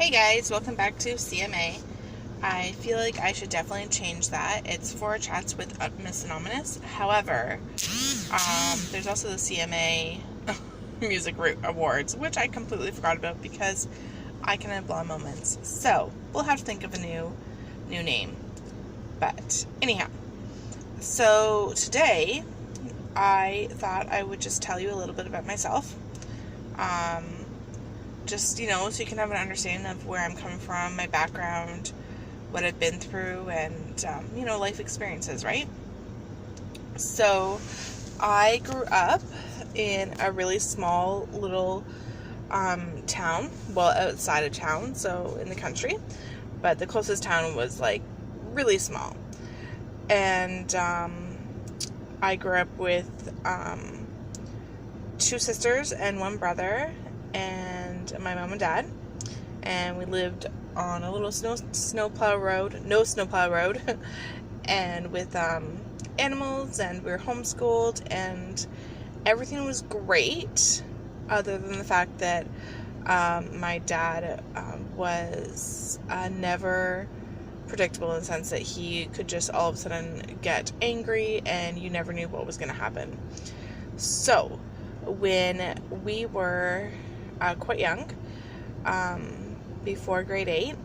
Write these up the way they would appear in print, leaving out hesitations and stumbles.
Hey guys, welcome back to CMA. I feel like I should definitely change that. It's for chats with Miss Anonymous. However, there's also the CMA Music Awards, which I completely forgot about because I can have blonde moments. So we'll have to think of a new name. But anyhow, so today I thought I would just tell you a little bit about myself. Just, so you can have an understanding of where I'm coming from, my background, what I've been through, and, life experiences, right? So, I grew up in a really small little town, well, outside of town, so in the country, but the closest town was, really small. And I grew up with 2 sisters and 1 brother, and my mom and dad, and we lived on a little no snowplow road, and with animals, and we were homeschooled, and everything was great, other than the fact that my dad was never predictable in the sense that he could just all of a sudden get angry, and you never knew what was going to happen. So when we were quite young, before grade 8,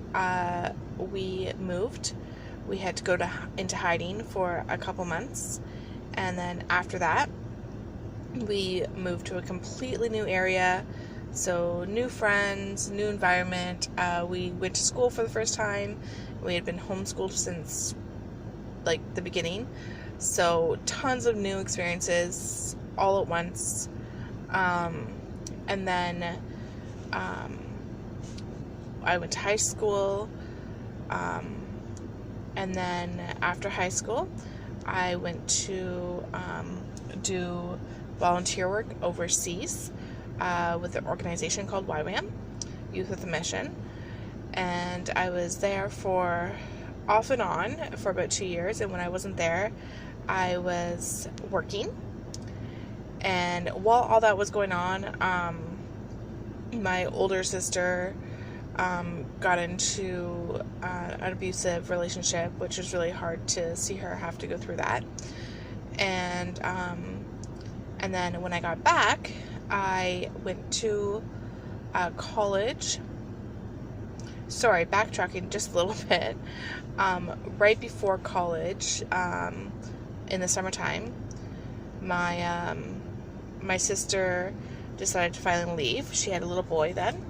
we moved. We had to go into hiding for a couple months, and then after that, we moved to a completely new area, so new friends, new environment. We went to school for the first time. We had been homeschooled since, the beginning, so tons of new experiences all at once. And then I went to high school, and then after high school, I went to do volunteer work overseas with an organization called YWAM, Youth with a Mission, and I was there for off and on for about 2 years, and when I wasn't there, I was working. And while all that was going on, my older sister got into an abusive relationship, which was really hard to see her have to go through that. And then when I got back, I went to college. Sorry, backtracking just a little bit. Right before college, in the summertime, my sister decided to finally leave. She had a little boy then,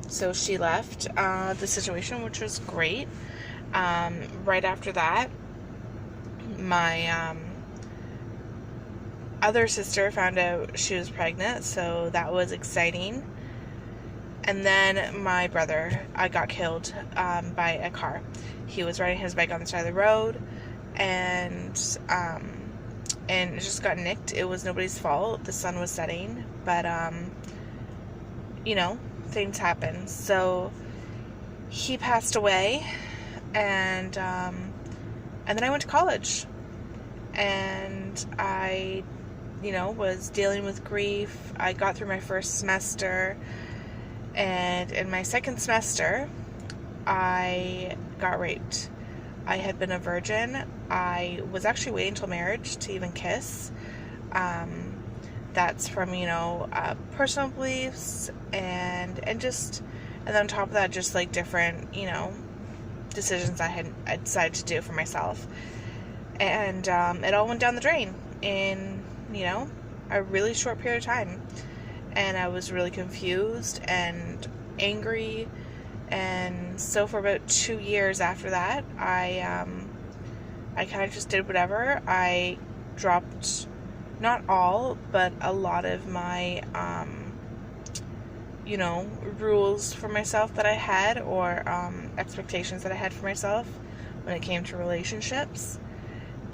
so she left the situation, which was great. Right after that, my other sister found out she was pregnant, so that was exciting. And then my brother got killed by a car. He was riding his bike on the side of the road, and it just got nicked. It was nobody's fault. The sun was setting, but things happen. So he passed away, and then I went to college, and I was dealing with grief. I got through my first semester, and in my second semester I got raped. I had been a virgin. I was actually waiting until marriage to even kiss. That's from, personal beliefs, and then on top of that, just different, decisions I decided to do for myself. And it all went down the drain in, a really short period of time. And I was really confused and angry. And so for about 2 years after that, I kind of just did whatever. I dropped, not all, but a lot of my, rules for myself that I had, or expectations that I had for myself when it came to relationships.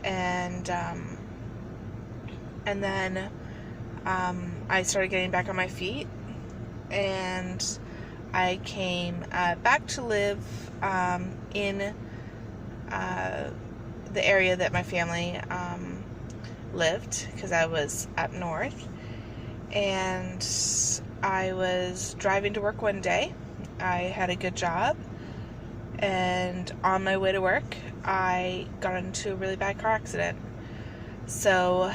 And then I started getting back on my feet, and I came back to live in the area that my family lived, because I was up north. And I was driving to work one day, I had a good job, and on my way to work, I got into a really bad car accident. So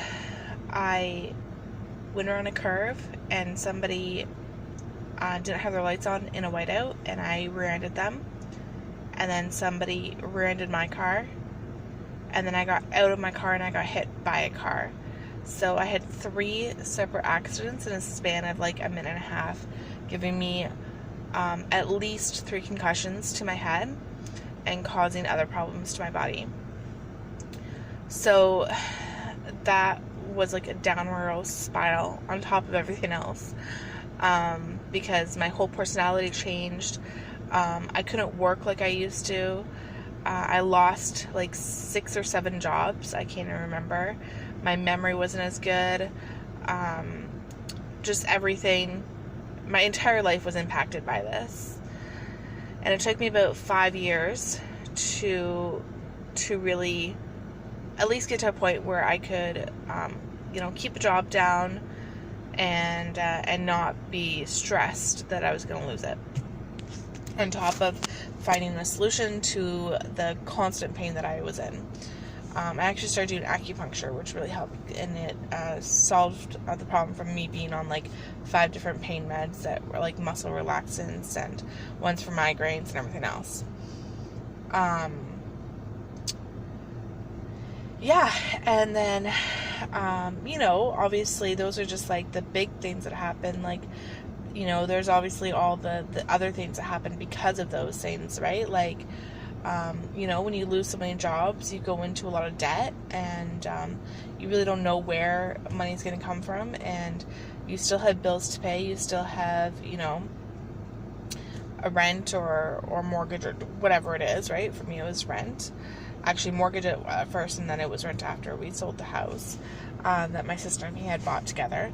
I went around a curve, and somebody didn't have their lights on in a whiteout, and I rear-ended them. And then somebody rear-ended my car, and then I got out of my car and I got hit by a car. So I had 3 separate accidents in a span of like a minute and a half, giving me at least 3 concussions to my head and causing other problems to my body. So that was like a downward spiral on top of everything else, because my whole personality changed. I couldn't work like I used to. I lost like 6 or 7 jobs. I can't even remember. My memory wasn't as good. Just everything. My entire life was impacted by this. And it took me about 5 years to really at least get to a point where I could, keep a job down and not be stressed that I was going to lose it. On top of finding a solution to the constant pain that I was in. I actually started doing acupuncture, which really helped, and it solved the problem from me being on like 5 different pain meds that were like muscle relaxants and ones for migraines and everything else. And then, obviously those are just like the big things that happen. Like, there's obviously all the other things that happen because of those things, right? Like, when you lose so many jobs, you go into a lot of debt, and you really don't know where money's going to come from, and you still have bills to pay. You still have, a rent or mortgage or whatever it is, right? For me, it was rent. Actually, mortgage at first, and then it was rent after we sold the house that my sister and me had bought together.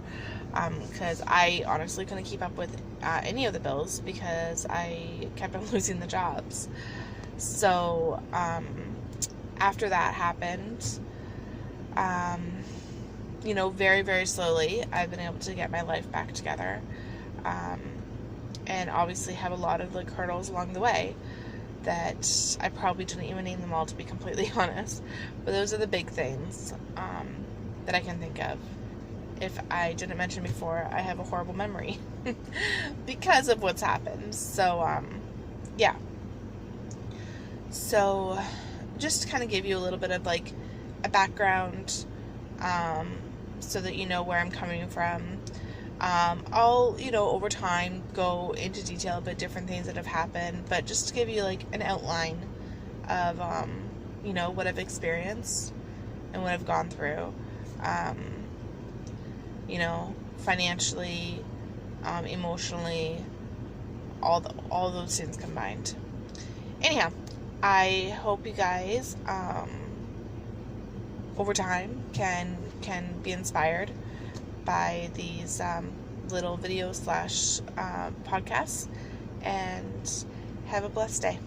Because I honestly couldn't keep up with any of the bills because I kept on losing the jobs. So, after that happened, very, very slowly, I've been able to get my life back together. And obviously have a lot of like hurdles along the way that I probably didn't even name them all, to be completely honest. But those are the big things that I can think of. If I didn't mention before, I have a horrible memory because of what's happened. So, yeah. So, just to kind of give you a little bit of like a background, so that you know where I'm coming from. I'll, over time go into detail about different things that have happened, but just to give you like an outline of, what I've experienced and what I've gone through, financially, emotionally, all those things combined. Anyhow, I hope you guys, over time can be inspired by these little videos / podcasts, and have a blessed day.